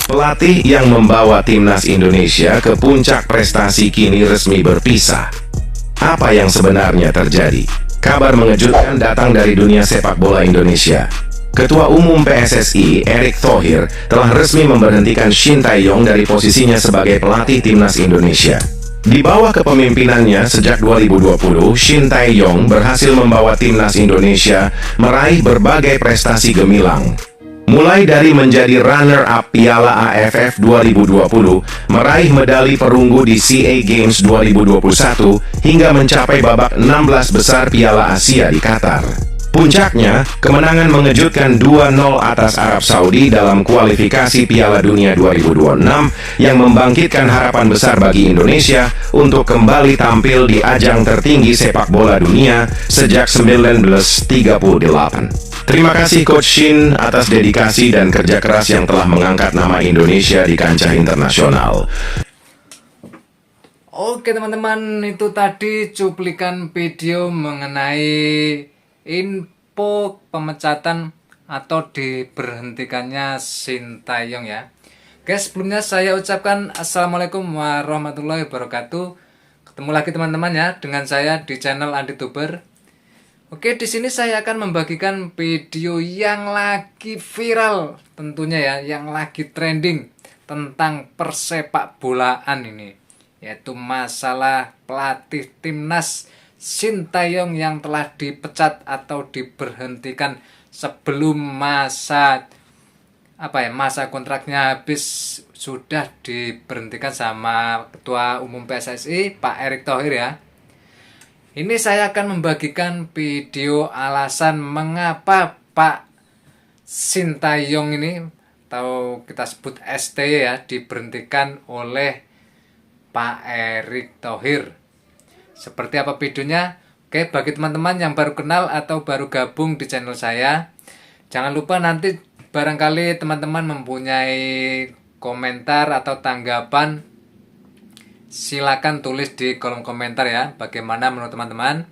Pelatih yang membawa timnas Indonesia ke puncak prestasi kini resmi berpisah. Apa yang sebenarnya terjadi? Kabar mengejutkan datang dari dunia sepak bola Indonesia. Ketua Umum PSSI, Erick Thohir, telah resmi memberhentikan Shin Tae-yong dari posisinya sebagai pelatih timnas Indonesia. Di bawah kepemimpinannya sejak 2020, Shin Tae-yong berhasil membawa timnas Indonesia meraih berbagai prestasi gemilang. Mulai dari menjadi runner-up Piala AFF 2020, meraih medali perunggu di SEA Games 2021, hingga mencapai babak 16 besar Piala Asia di Qatar. Puncaknya, kemenangan mengejutkan 2-0 atas Arab Saudi dalam kualifikasi Piala Dunia 2026 yang membangkitkan harapan besar bagi Indonesia untuk kembali tampil di ajang tertinggi sepak bola dunia sejak 1938. Terima kasih Coach Shin atas dedikasi dan kerja keras yang telah mengangkat nama Indonesia di kancah internasional. Oke teman-teman, itu tadi cuplikan video mengenai info pemecatan atau diberhentikannya Shin Tae-yong ya. Guys, sebelumnya saya ucapkan Assalamualaikum warahmatullahi wabarakatuh. Ketemu lagi teman-teman ya dengan saya di channel Andi Tuber. Oke, di sini saya akan membagikan video yang lagi viral tentunya ya, yang lagi trending tentang persepak bolaan ini, yaitu masalah pelatih timnas Shin Tae-yong yang telah dipecat atau diberhentikan sebelum masa kontraknya habis. Sudah diberhentikan sama Ketua Umum PSSI Pak Erick Thohir ya. Ini saya akan membagikan video alasan mengapa Pak Shin Tae-yong ini, atau kita sebut ST ya, diberhentikan oleh Pak Erick Thohir. Seperti apa videonya? Oke, bagi teman-teman yang baru kenal atau baru gabung di channel saya, jangan lupa nanti barangkali teman-teman mempunyai komentar atau tanggapan, silakan tulis di kolom komentar ya, bagaimana menurut teman-teman.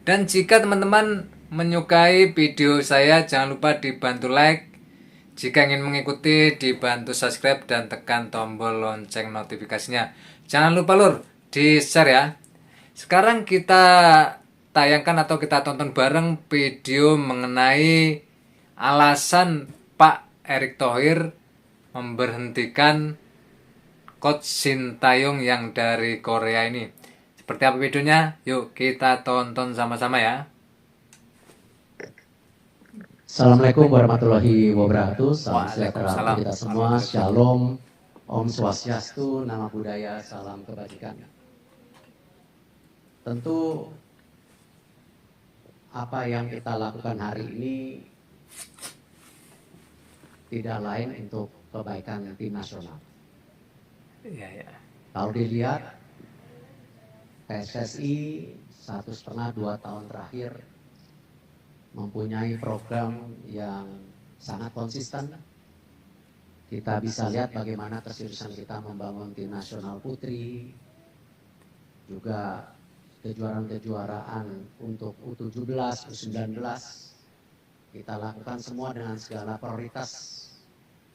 Dan jika teman-teman menyukai video saya, jangan lupa dibantu like. Jika ingin mengikuti, dibantu subscribe dan tekan tombol lonceng notifikasinya. Jangan lupa lur, di share ya. Sekarang kita tayangkan atau kita tonton bareng video mengenai alasan Pak Erick Thohir memberhentikan Coach Shin Tae-yong yang dari Korea ini. Seperti apa videonya? Yuk kita tonton sama-sama ya. Assalamualaikum warahmatullahi wabarakatuh. Salam sejahtera untuk kita semua. Shalom, Om Swastiastu, Nama Budaya, salam kebajikan. Tentu apa yang kita lakukan hari ini tidak lain untuk kebaikan tim nasional. Ya. Kalau dilihat PSSI 1,5-2 tahun terakhir mempunyai program yang sangat konsisten. Kita bisa lihat bagaimana keseriusan kita membangun tim nasional putri, juga kejuaraan-kejuaraan untuk U17, U19 kita lakukan semua dengan segala prioritas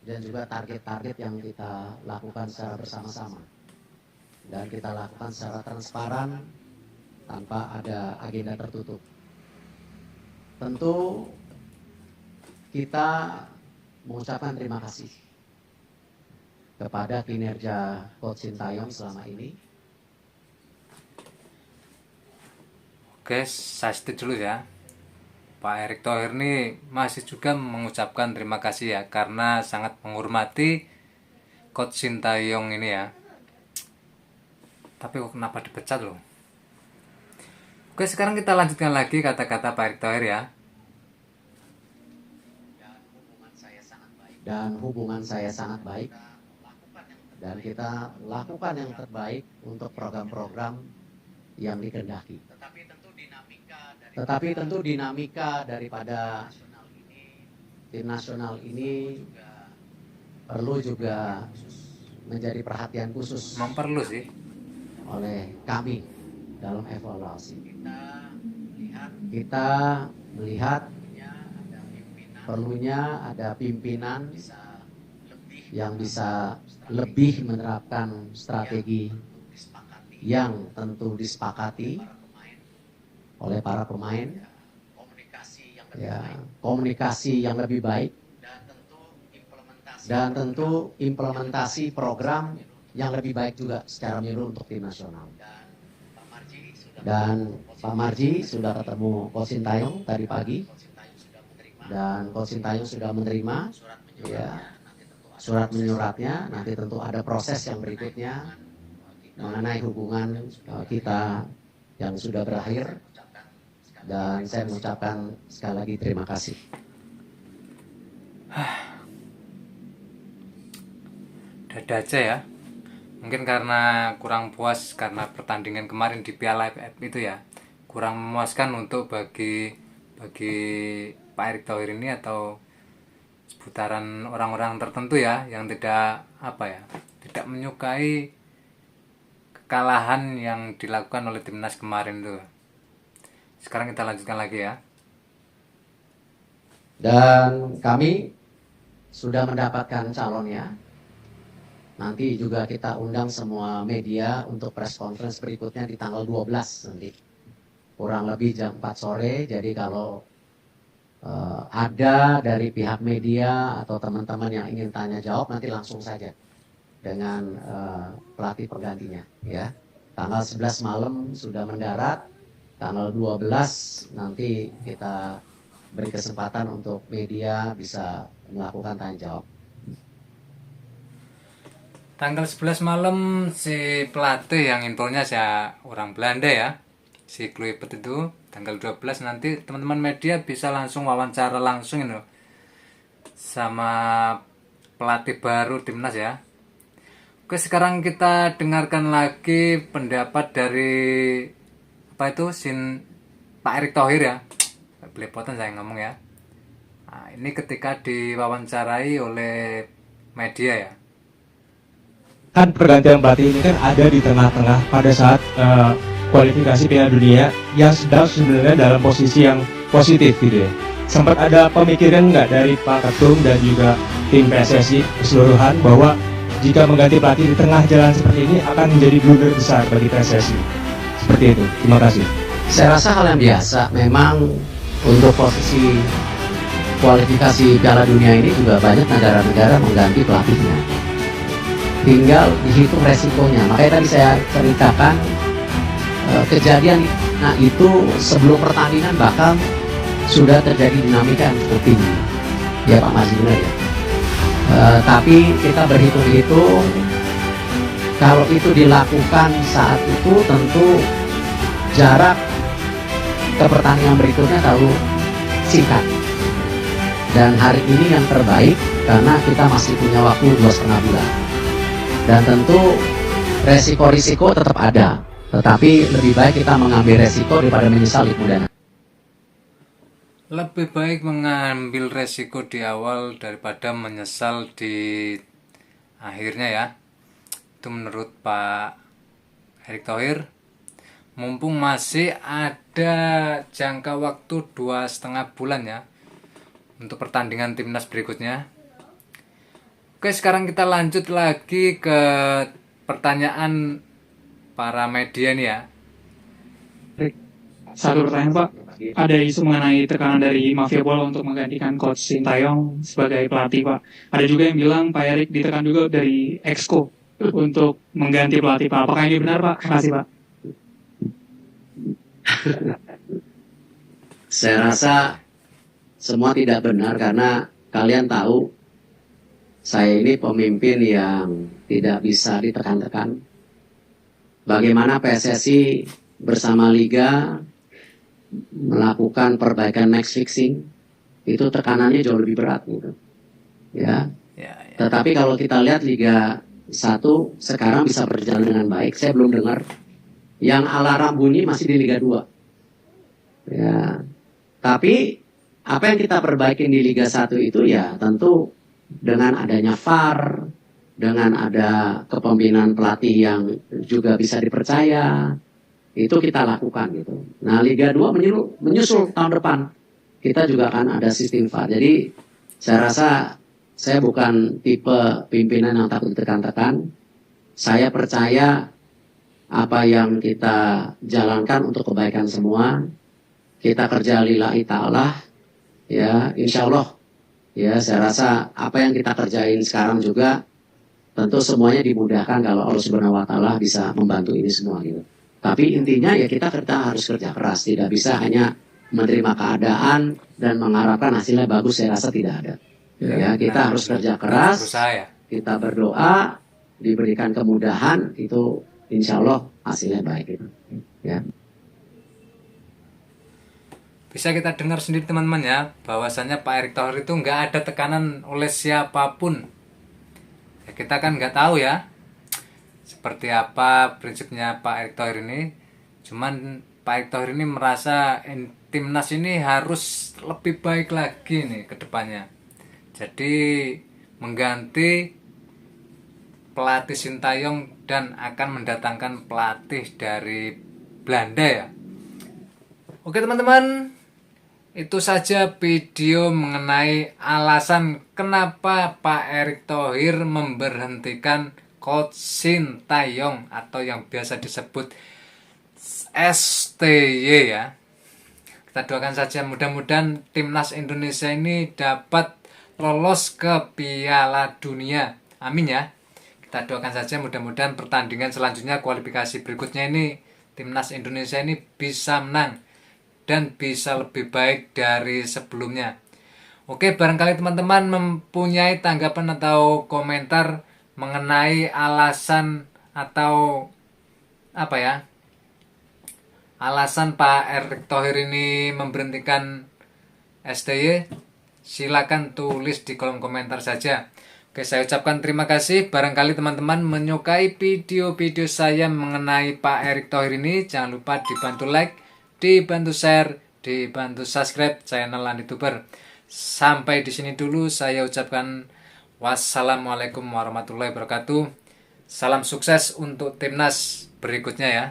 dan juga target-target yang kita lakukan secara bersama-sama, dan kita lakukan secara transparan tanpa ada agenda tertutup. Tentu kita mengucapkan terima kasih kepada kinerja Coach Shin Tae-yong selama ini. Oke, saya setuju dulu ya. Pak Erick Thohir ini masih juga mengucapkan terima kasih ya, karena sangat menghormati Coach Shin Tae-yong ini ya. Tapi kok kenapa dipecat loh? Oke, sekarang kita lanjutkan lagi kata-kata Pak Erick Thohir ya. Dan hubungan saya sangat baik. Dan kita lakukan yang terbaik untuk program-program yang dikehendaki. Tetapi tentu dinamika daripada tim nasional ini perlu juga menjadi perhatian khusus. Memang perlu sih Oleh kami dalam evaluasi. Kita melihat perlunya ada pimpinan yang bisa lebih menerapkan strategi yang tentu disepakati oleh para pemain, ya, komunikasi yang lebih baik, dan tentu implementasi program yang lebih baik juga secara menyeluruh untuk tim nasional. Dan Pak Marji sudah ketemu Coach Sintayong tadi pagi, dan Coach Sintayong sudah menerima ya, surat menyuratnya. Nanti tentu ada proses yang berikutnya mengenai hubungan kita yang sudah berakhir, dan saya mengucapkan sekali lagi terima kasih. Dada aja ya. Mungkin karena kurang puas karena pertandingan kemarin di Piala AFF itu ya, kurang memuaskan untuk bagi Pak Erick Thohir ini, atau seputaran orang-orang tertentu ya yang tidak tidak menyukai kekalahan yang dilakukan oleh timnas kemarin itu. Sekarang kita lanjutkan lagi ya. Dan kami sudah mendapatkan calonnya. Nanti juga kita undang semua media untuk press conference berikutnya di tanggal 12 nanti. Kurang lebih jam 4 sore. Jadi kalau ada dari pihak media atau teman-teman yang ingin tanya jawab, nanti langsung saja dengan pelatih penggantinya ya. Tanggal 11 malam sudah mendarat. Tanggal 12 nanti kita beri kesempatan untuk media bisa melakukan tanya jawab. Tanggal 11 malam si pelatih yang infonya saya orang Belanda ya, si Kluivert itu. Tanggal 12 nanti teman-teman media bisa langsung wawancara langsung itu sama pelatih baru timnas ya. Oke, sekarang kita dengarkan lagi pendapat dari Pak Erick Thohir ya. Belepotan saya ngomong ya. Nah, ini ketika diwawancarai oleh media ya. Kan pergantian pelatih ini kan ada di tengah-tengah pada saat kualifikasi Piala Dunia yang sedang sebenarnya dalam posisi yang positif gitu ya. Sempat ada pemikiran nggak dari Pak Ketum dan juga tim PSSI keseluruhan bahwa jika mengganti pelatih di tengah jalan seperti ini akan menjadi blunder besar bagi PSSI? Seperti itu. Terima kasih. Saya rasa hal yang biasa. Memang untuk posisi kualifikasi Piala Dunia ini juga banyak negara-negara mengganti pelatihnya. Tinggal dihitung resikonya. Makanya tadi saya ceritakan kejadian. Nah itu sebelum pertandingan bahkan sudah terjadi dinamika yang cukup tinggi. Ya Pak Marji benar ya. Tapi kita berhitung-hitung, kalau itu dilakukan saat itu tentu jarak ke pertandingan berikutnya terlalu singkat. Dan hari ini yang terbaik karena kita masih punya waktu 2,5 bulan. Dan tentu resiko-risiko tetap ada, tetapi lebih baik kita mengambil resiko daripada menyesal di kemudian. Lebih baik mengambil resiko di awal daripada menyesal di akhirnya ya. Itu menurut Pak Erick Thohir. Mumpung masih ada jangka waktu 2,5 bulan ya untuk pertandingan timnas berikutnya. Oke, sekarang kita lanjut lagi ke pertanyaan para media nih ya. Satu pertanyaan Pak, ada isu mengenai tekanan dari mafia bola untuk menggantikan Coach Sintayong sebagai pelatih Pak. Ada juga yang bilang Pak Erick ditekan juga dari Exco untuk mengganti pelatih Pak. Apakah ini benar Pak? Terima kasih Pak. Saya rasa semua tidak benar karena kalian tahu saya ini pemimpin yang tidak bisa ditekan-tekan. Bagaimana PSSI bersama Liga melakukan perbaikan match fixing, itu tekanannya jauh lebih berat gitu. Ya. Tetapi kalau kita lihat Liga 1 sekarang bisa berjalan dengan baik. Saya belum dengar yang alarm bunyi masih di Liga 2. Ya. Tapi apa yang kita perbaikin di Liga 1 itu ya tentu dengan adanya VAR, dengan ada kepemimpinan pelatih yang juga bisa dipercaya, itu kita lakukan gitu. Nah Liga 2 menyusul tahun depan, kita juga akan ada sistem VAR. Jadi saya rasa Saya bukan tipe pimpinan yang takut ditekan-tekan. Saya percaya apa yang kita jalankan untuk kebaikan semua. Kita kerja lillahi ta'ala. Ya, insya Allah. Ya, saya rasa apa yang kita kerjain sekarang juga tentu semuanya dimudahkan kalau Allah Subhanahu wa taala bisa membantu ini semua gitu. Tapi intinya ya kita harus kerja keras, tidak bisa hanya menerima keadaan dan mengharapkan hasilnya bagus, saya rasa tidak ada. Ya, kita harus kerja keras, berusaha ya. kita berdoa, diberikan kemudahan, itu insya Allah hasilnya baik gitu. Ya. Bisa kita dengar sendiri teman-teman ya, bahwasannya Pak Erick Thohir itu nggak ada tekanan oleh siapapun. Ya, kita kan nggak tahu ya seperti apa prinsipnya Pak Erick Thohir ini. Cuman Pak Erick Thohir ini merasa timnas ini harus lebih baik lagi nih ke depannya. Jadi mengganti pelatih Sintayong dan akan mendatangkan pelatih dari Belanda ya. Oke teman-teman, itu saja video mengenai alasan kenapa Pak Erick Thohir memberhentikan Coach Sintayong atau yang biasa disebut STY ya. Kita doakan saja mudah-mudahan timnas Indonesia ini dapat lolos ke Piala Dunia. Amin ya. Kita doakan saja mudah-mudahan pertandingan selanjutnya, kualifikasi berikutnya ini timnas Indonesia ini bisa menang dan bisa lebih baik dari sebelumnya. Oke, barangkali teman-teman mempunyai tanggapan atau komentar mengenai alasan atau apa ya, alasan Pak Erick Thohir ini memberhentikan STY, silakan tulis di kolom komentar saja. Oke, saya ucapkan terima kasih. Barangkali teman-teman menyukai video-video saya mengenai Pak Erick Thohir ini, jangan lupa dibantu like, dibantu share, dibantu subscribe channel Landituber. Sampai di sini dulu saya ucapkan wassalamualaikum warahmatullahi wabarakatuh. Salam sukses untuk timnas berikutnya ya.